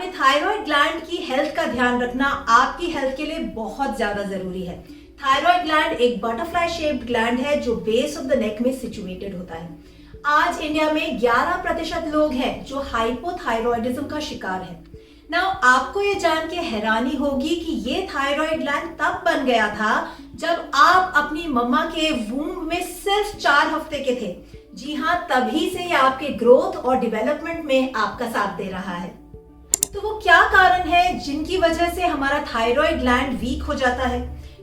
अपने thyroid gland की health का ध्यान रखना आपकी हेल्थ के लिए बहुत ज्यादा जरूरी है। थायराइड ग्लैंड एक बटरफ्लाई शेप्ड ग्लैंड है जो बेस ऑफ द नेक में सिचुएटेड होता है। आज इंडिया में 11% लोग हैं जो हाइपोथायरॉयडिज्म का शिकार है। नाउ आपको ये जान के हैरानी होगी कि ये थायराइड ग्लैंड तब बन गया था जब आप अपनी मम्मा के वूम्ब में सिर्फ 4 हफ्ते के थे। जी हाँ, तभी से ये आपके ग्रोथ और डेवलपमेंट में आपका साथ दे रहा है। तो वो क्या कारण है जिनकी वजह से हमारा थायराइड ग्लैंड वीक हो जाता है?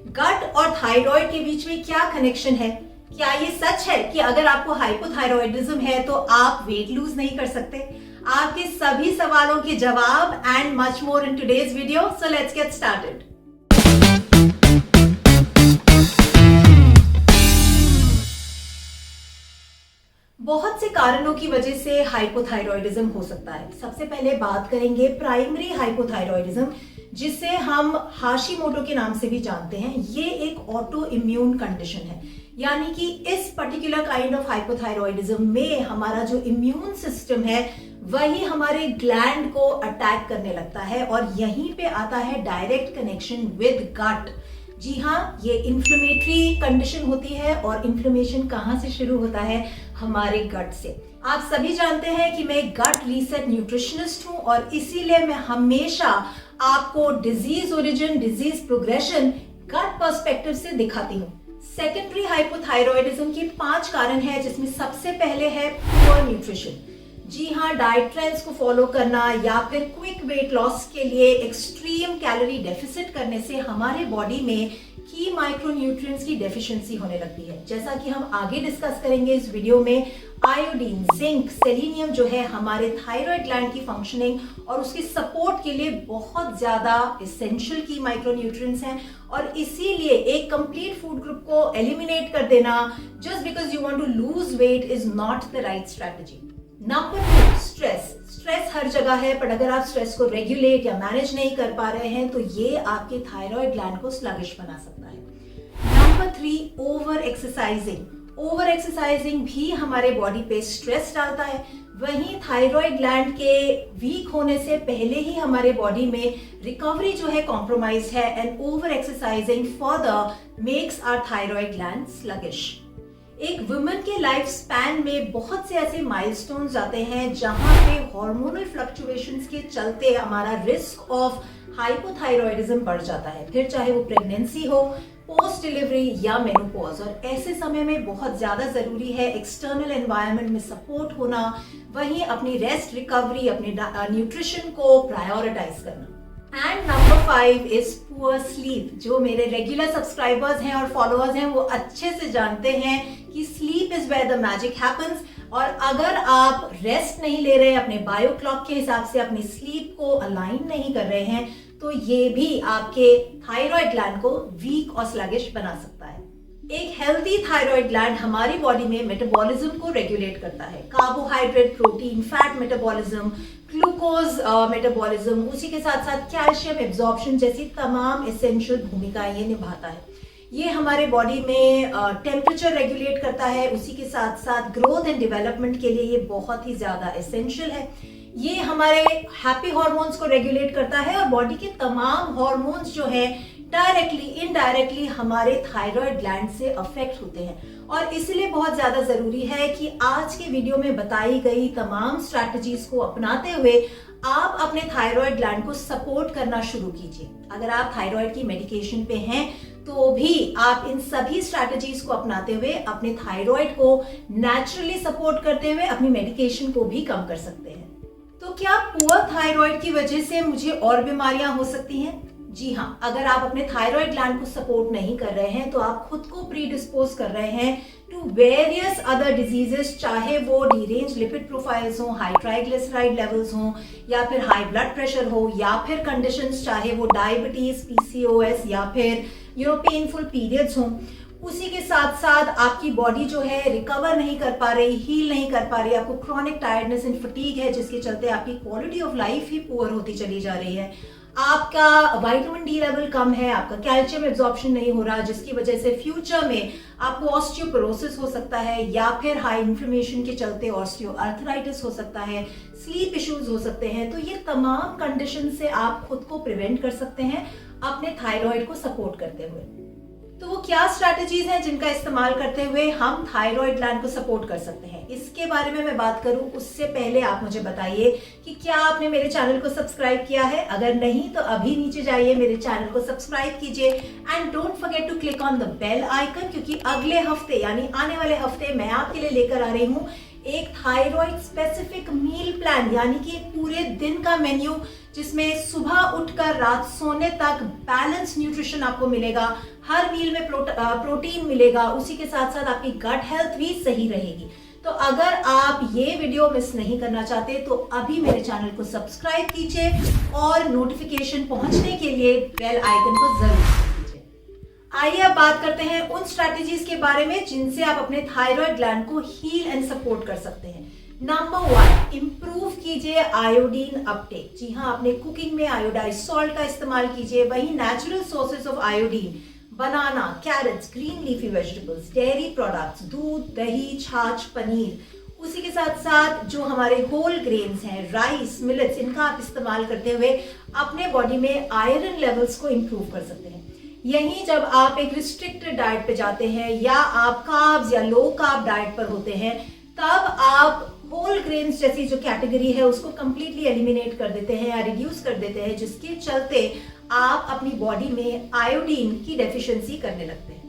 गट और थायराइड के बीच में क्या कनेक्शन है? क्या ये सच है कि अगर आपको हाइपोथायरॉयडिज्म है तो आप वेट लूज नहीं कर सकते? आपके सभी सवालों के जवाब and much more in today's video, so let's get started. बहुत से कारणों की वजह से हाइपोथायरॉयडिज्म हो सकता है। सबसे पहले बात करेंगे प्राइमरी हाइपोथायरॉयडिज्म, जिसे हम हाशिमोटो के नाम से भी जानते हैं। ये एक ऑटो इम्यून कंडीशन है, यानी कि इस पर्टिकुलर काइंड ऑफ हाइपोथायरॉयडिज्म में हमारा जो इम्यून सिस्टम है वही हमारे ग्लैंड को अटैक करने लगता है और यहीं पे आता है डायरेक्ट कनेक्शन विद गट। जी हाँ, ये इन्फ्लेमेटरी कंडीशन होती है और इन्फ्लेमेशन कहाँ से शुरू होता है? हमारे गट से। आप सभी जानते हैं कि मैं गट रीसेट न्यूट्रिशनिस्ट हूँ और इसीलिए मैं हमेशा आपको डिजीज ओरिजिन, डिजीज प्रोग्रेशन गट पर्सपेक्टिव से दिखाती हूँ। सेकेंडरी हाइपोथायरॉयडिज्म के 5 कारण हैं, जिसमें सबसे पहले है पुअर न्यूट्रिशन। जी हाँ, डाइट ट्रेंड्स को फॉलो करना या फिर क्विक वेट लॉस के लिए एक्सट्रीम कैलोरी डेफिसिट करने से हमारे बॉडी में की माइक्रोन्यूट्रिएंट्स की डेफिशिएंसी होने लगती है। जैसा कि हम आगे डिस्कस करेंगे इस वीडियो में, आयोडीन, जिंक, सेलेनियम जो है हमारे थायराइड ग्लैंड की फंक्शनिंग और उसके सपोर्ट के लिए बहुत ज्यादा एसेंशियल की माइक्रोन्यूट्रिएंट्स हैं और इसीलिए एक कंप्लीट फूड ग्रुप को एलिमिनेट कर देना just because you want to lose weight is not the right strategy. Number 2, stress हर जगह है, पर अगर आप स्ट्रेस को रेगुलेट या मैनेज नहीं कर पा रहे हैं तो ये आपके थायराइड ग्लैंड को स्लगिश बना सकता है। नंबर 3, ओवर एक्सरसाइजिंग भी हमारे बॉडी पे स्ट्रेस डालता है। वहीं थायराइड ग्लैंड के वीक होने से पहले ही हमारे बॉडी में रिकवरी जो है कॉम्प्रोमाइज है and over exercising further makes our thyroid gland sluggish. एक वुमेन के लाइफ स्पैन में बहुत से ऐसे माइलस्टोन्स आते हैं जहां पे हार्मोनल फ्लक्चुएशंस के चलते हमारा रिस्क ऑफ हाइपोथायरॉयडिज्म बढ़ जाता है, फिर चाहे वो प्रेगनेंसी हो, पोस्ट डिलीवरी या मेनोपॉज। और ऐसे समय में बहुत ज्यादा जरूरी है एक्सटर्नल एनवायरनमेंट में सपोर्ट होना, वहीं अपनी रेस्ट, रिकवरी, अपने न्यूट्रिशन को प्रायोरिटाइज करना। And number 5 is poor sleep. जो मेरे रेगुलर सब्सक्राइबर्स हैं और फॉलोअर्स हैं वो अच्छे से जानते हैं कि sleep is where the magic happens. और अगर आप रेस्ट नहीं ले रहे, अपने बायो क्लॉक के हिसाब से अपनी स्लीप को अलाइन नहीं कर रहे हैं, तो ये भी आपके थायराइड ग्लैंड को वीक और स्लगिश बना सकता है। एक हेल्थी थायराइड ग्लैंड हमारी बॉडी में मेटाबॉलिज्म को रेगुलेट करता है। Carbohydrate, protein, fat metabolism, glucose metabolism, उसी के साथ साथ कैल्शियम एब्जॉर्प्शन जैसी तमाम एसेंशियल भूमिकाएं ये निभाता है। ये हमारे बॉडी में टेम्परेचर रेगुलेट करता है, उसी के साथ साथ ग्रोथ एंड डेवलपमेंट के लिए ये बहुत ही ज्यादा एसेंशियल है। ये हमारे हैप्पी हार्मोन्स को रेगुलेट करता है और बॉडी के तमाम हार्मोन्स जो है डायरेक्टली इनडायरेक्टली हमारे थायराइड ग्लैंड से अफेक्ट होते हैं। और इसलिए बहुत ज्यादा जरूरी है कि आज के वीडियो में बताई गई तमाम स्ट्रैटेजीज को अपनाते हुए आप अपने थायराइड ग्लैंड को सपोर्ट करना शुरू कीजिए। अगर आप थायराइड की मेडिकेशन पे हैं तो भी आप इन सभी स्ट्रैटेजीज को अपनाते हुए अपने थायराइड को नेचुरली सपोर्ट करते हुए अपनी मेडिकेशन को भी कम कर सकते हैं। तो क्या पुअर थायराइड की वजह से मुझे और बीमारियां हो सकती हैं? जी हाँ, अगर आप अपने थायराइड ग्लैंड को सपोर्ट नहीं कर रहे हैं तो आप खुद को प्रीडिस्पोज कर रहे हैं टू वेरियस अदर डिजीजेस, चाहे वो डीरेंज लिपिड प्रोफाइल्स हो, हाई ट्राइग्लिसराइड लेवल्स हो, या फिर हाई ब्लड प्रेशर हो, या फिर कंडीशंस चाहे वो डायबिटीज, पीसीओएस या फिर पेनफुल पीरियड्स हों। उसी के साथ साथ आपकी बॉडी जो है रिकवर नहीं कर पा रही, हील नहीं कर पा रही, आपको क्रॉनिक टायर्डनेस एंड फटीग है, जिसके चलते आपकी quality of life he poor होती चली जा रही है। आपका विटामिन डी लेवल कम है, आपका कैल्शियम एब्जॉर्प्शन नहीं हो रहा, जिसकी वजह से फ्यूचर में आपको ऑस्टियोपोरोसिस हो सकता है, या फिर हाई इन्फ्लेमेशन के चलते ऑस्टियोआर्थराइटिस हो सकता है, स्लीप इश्यूज हो सकते हैं। तो ये तमाम कंडीशन से आप खुद को प्रिवेंट कर सकते हैं अपने थायराइड को सपोर्ट करते हुए। तो वो क्या स्ट्रैटेजीज हैं जिनका इस्तेमाल करते हुए हम थायराइड ग्लैंड को सपोर्ट कर सकते हैं, इसके बारे में मैं बात करूं उससे पहले आप मुझे बताइए कि क्या आपने मेरे चैनल को सब्सक्राइब किया है। अगर नहीं तो अभी नीचे जाइए, मेरे चैनल को सब्सक्राइब कीजिए and don't forget to click on the bell icon, क्योंकि अगले हफ्ते यानी आने वाले हफ्ते मैं आपके लिए लेकर आ रही हूँ एक थायराइड स्पेसिफिक मील प्लान, यानी कि पूरे दिन का मेन्यू जिसमें सुबह उठकर रात सोने तक बैलेंस न्यूट्रिशन आपको मिलेगा, हर मील में प्रोटीन मिलेगा, उसी के साथ साथ आपकी गट हेल्थ भी सही रहेगी। तो अगर आप ये वीडियो मिस नहीं करना चाहते तो अभी मेरे चैनल को सब्सक्राइब कीजिए और नोटिफिकेशन पहुंचने के लिए बेल आइकन को जरूर कीजिए। आइए अब बात करते हैं उन स्ट्रैटेजीज के बारे में जिनसे आप अपने थायराइड ग्लैंड को हील एंड सपोर्ट कर सकते हैं। नंबर 1, इंप्रूव कीजिए आयोडीन अपटेक। जी हाँ, अपने कुकिंग में आयोडाइज सॉल्ट का इस्तेमाल कीजिए। वही natural sources of iodine, banana, carrots, green leafy vegetables, dairy products, दूध, दही, छाछ, पनीर, उसी के साथ साथ जो हमारे होल ग्रेन्स हैं, राइस, मिलेट्स, इनका आप इस्तेमाल करते हुए अपने बॉडी में आयरन लेवल्स को इंप्रूव कर सकते हैं। यहीं जब आप एक रिस्ट्रिक्टेड डाइट पे जाते हैं या आप कार्ब्स या लो कार्ब डाइट पर होते हैं, तब आप होल ग्रेन्स जैसी जो कैटेगरी है उसको कंप्लीटली एलिमिनेट कर देते हैं या रिड्यूस कर देते हैं, जिसके चलते आप अपनी बॉडी में आयोडीन की डेफिशिएंसी करने लगते हैं।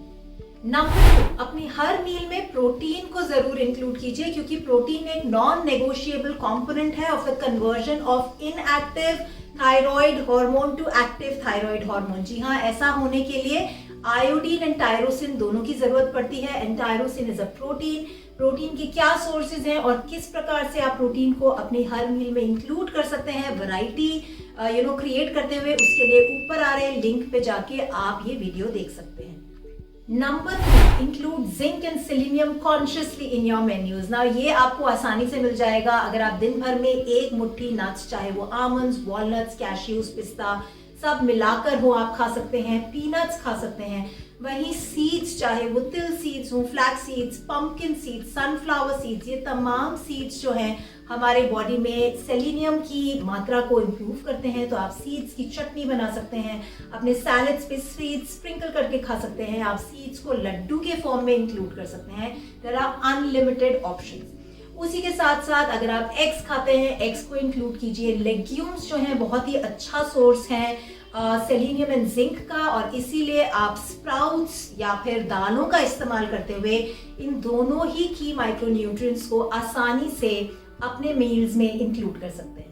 नंबर 2, अपनी हर मील में प्रोटीन को जरूर इंक्लूड कीजिए, क्योंकि प्रोटीन एक नॉन नेगोशिएबल कंपोनेंट है of the conversion of inactive thyroid hormone to active thyroid hormone. जी हाँ, ऐसा होने के लिए आयोडीन एंड टायरोसिन दोनों की जरूरत पड़ती है। And tyrosine is a protein. Protein के क्या सोर्सेज हैं और किस प्रकार से आप प्रोटीन को अपनी हर मील में इंक्लूड कर सकते हैं, वैरायटी क्रिएट करते हुए, उसके लिए ऊपर आ रहे लिंक पे जाके आप ये वीडियो देख सकते हैं। Number 3, include zinc and selenium consciously in your menus. ना ये आपको आसानी से मिल जाएगा अगर आप दिन भर में एक मुट्ठी नट्स, चाहे वो आमंड्स, वॉलनट्स, कैश्यूज, पिस्ता, सब मिलाकर हो आप खा सकते हैं। पीनट्स खा सकते हैं। वहीं सीड्स, चाहे वो तिल सीड्स हो, flax seeds, pumpkin seeds, sunflower seeds, ये तमाम सीड्स जो हैं हमारे बॉडी में सेलेनियम की मात्रा को इम्प्रूव करते हैं। तो आप सीड्स की चटनी बना सकते हैं, अपने सैलड्स पे सीड्स स्प्रिंकल करके खा सकते हैं, आप सीड्स को लड्डू के फॉर्म में इंक्लूड कर सकते हैं। There are unlimited options. उसी के साथ साथ अगर आप एग्स खाते हैं, एग्स को इंक्लूड कीजिए। लेग्यूम्स जो हैं बहुत ही अच्छा सोर्स हैं सेलेनियम एंड जिंक का, और इसीलिए आप स्प्राउट्स या फिर दालों का इस्तेमाल करते हुए इन दोनों ही की माइक्रोन्यूट्रिएंट्स को आसानी से अपने मील्स में इंक्लूड कर सकते हैं।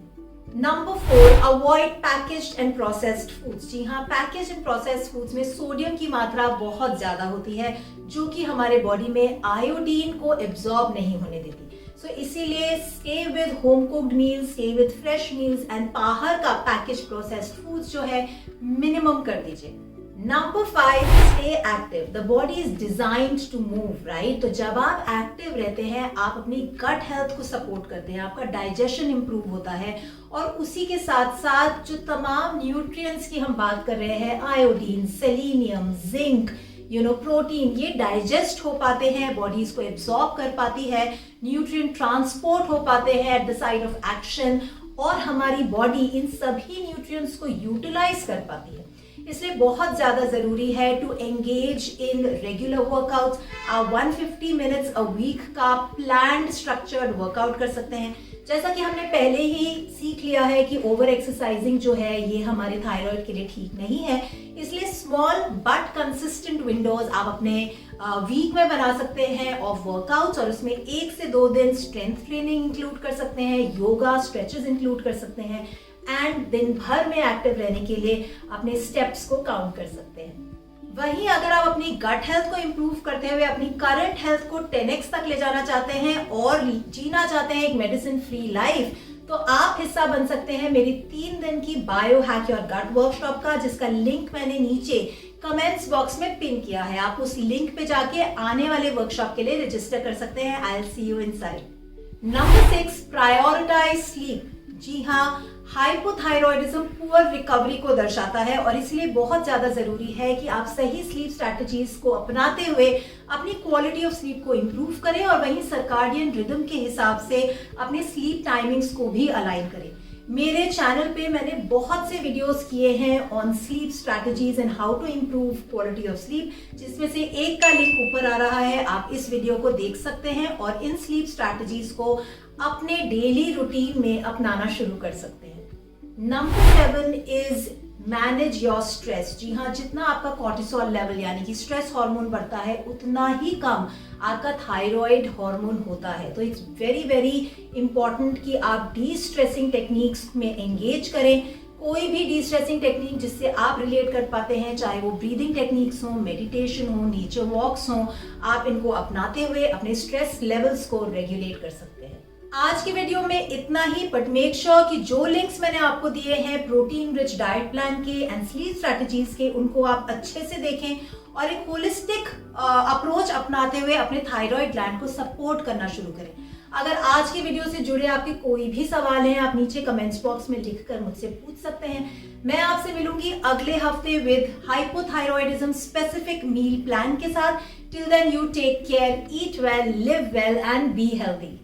Number 4, avoid packaged and processed foods. जी हाँ, पैकेज्ड एंड प्रोसेस्ड फूड्स में सोडियम की मात्रा बहुत ज्यादा होती है, जो कि हमारे बॉडी में आयोडीन को एब्जॉर्ब नहीं होने देती। सो इसीलिए stay with home cooked meals, stay with fresh meals and बाहर का पैकेज प्रोसेस्ड फूड्स जो है मिनिमम कर दीजिए। Number 5, stay active. The body is designed to move, right. तो जब आप एक्टिव रहते हैं आप अपनी गट हेल्थ को सपोर्ट करते हैं, आपका डाइजेशन इंप्रूव होता है, और उसी के साथ साथ जो तमाम न्यूट्रिएंट्स की हम बात कर रहे हैं, आयोडीन, सेलेनियम, जिंक, प्रोटीन, ये डाइजेस्ट हो पाते हैं, बॉडी इसको एब्सॉर्ब कर पाती है, न्यूट्रिएंट ट्रांसपोर्ट हो पाते हैं at the site of action, और हमारी बॉडी इन सभी न्यूट्रिएंट्स को यूटिलाइज कर पाती है। इसलिए बहुत ज्यादा जरूरी है to engage in regular workouts. आप 150 मिनट्स अ वीक का प्लान्ड स्ट्रक्चर्ड वर्कआउट कर सकते हैं। जैसा कि हमने पहले ही सीख लिया है कि ओवर एक्सरसाइजिंग जो है ये हमारे थायराइड के लिए ठीक नहीं है, इसलिए स्मॉल बट कंसिस्टेंट विंडोज आप अपने वीक में बना सकते हैं ऑफ वर्कआउट्स, और उसमें 1 से 2 दिन स्ट्रेंथ ट्रेनिंग इंक्लूड कर सकते हैं, योगा, स्ट्रेचेस इंक्लूड कर सकते हैं, एंड दिन भर में एक्टिव रहने के लिए अपने स्टेप्स को काउंट कर सकते हैं। वहीं अगर आप अपनी गट हेल्थ को इंप्रूव करते हुए अपनी करंट हेल्थ को 10x तक ले जाना चाहते हैं और जीना चाहते हैं एक मेडिसिन फ्री लाइफ, तो आप हिस्सा बन सकते हैं मेरी 3 दिन की bio hack your gut workshop का, जिसका लिंक मैंने नीचे कमेंट्स बॉक्स में पिन किया है। आप उस लिंक पे जाके आने वाले वर्कशॉप के लिए रजिस्टर कर सकते हैं। I will see you inside. Number 6, prioritise sleep. जी हाँ, हाइपोथायरॉयडिज्म पुअर रिकवरी को दर्शाता है और इसलिए बहुत ज्यादा जरूरी है कि आप सही स्लीप स्ट्रैटेजीज को अपनाते हुए अपनी क्वालिटी ऑफ स्लीप को इंप्रूव करें और वहीं सर्काडियन रिदम के हिसाब से अपने स्लीप टाइमिंग्स को भी अलाइन करें। मेरे चैनल पे मैंने बहुत से वीडियोस किए हैं on sleep strategies and how to improve quality of sleep, जिसमें से एक का लिंक ऊपर आ रहा है। आप इस वीडियो को देख सकते हैं और इन स्लीप स्ट्रैटेजीज को अपने डेली रूटीन में अपनाना शुरू कर सकते हैं। Number 7 is manage your stress. जी हाँ, जितना आपका कॉर्टिसोल लेवल यानी कि स्ट्रेस हार्मोन बढ़ता है उतना ही कम आपका थायराइड हार्मोन होता है। तो इट्स वेरी वेरी इंपॉर्टेंट कि आप डी स्ट्रेसिंग टेक्निक्स में एंगेज करें। कोई भी डी स्ट्रेसिंग टेक्निक जिससे आप रिलेट कर पाते हैं, चाहे वो ब्रीदिंग टेक्निक्स हो, मेडिटेशन हो, नेचर वॉक्स हो, आप इनको अपनाते हुए अपने स्ट्रेस लेवल्स को रेगुलेट कर सकते हैं। आज की वीडियो में इतना ही, बट मेक श्योर कि जो लिंक्स मैंने आपको दिए हैं प्रोटीन रिच डाइट प्लान के एंड स्लीप स्ट्रैटेजीज के, उनको आप अच्छे से देखें और एक होलिस्टिक अप्रोच अपनाते हुए अपने थायराइड ग्लैंड को सपोर्ट करना शुरू करें। अगर आज की वीडियो से जुड़े आपके कोई भी सवाल हैं, आप नीचे कमेंट्स बॉक्स में लिखकर मुझसे पूछ सकते हैं। मैं आपसे मिलूंगी अगले हफ्ते with hypothyroidism specific meal plan के साथ। Till then you take care, eat well, live well and be healthy.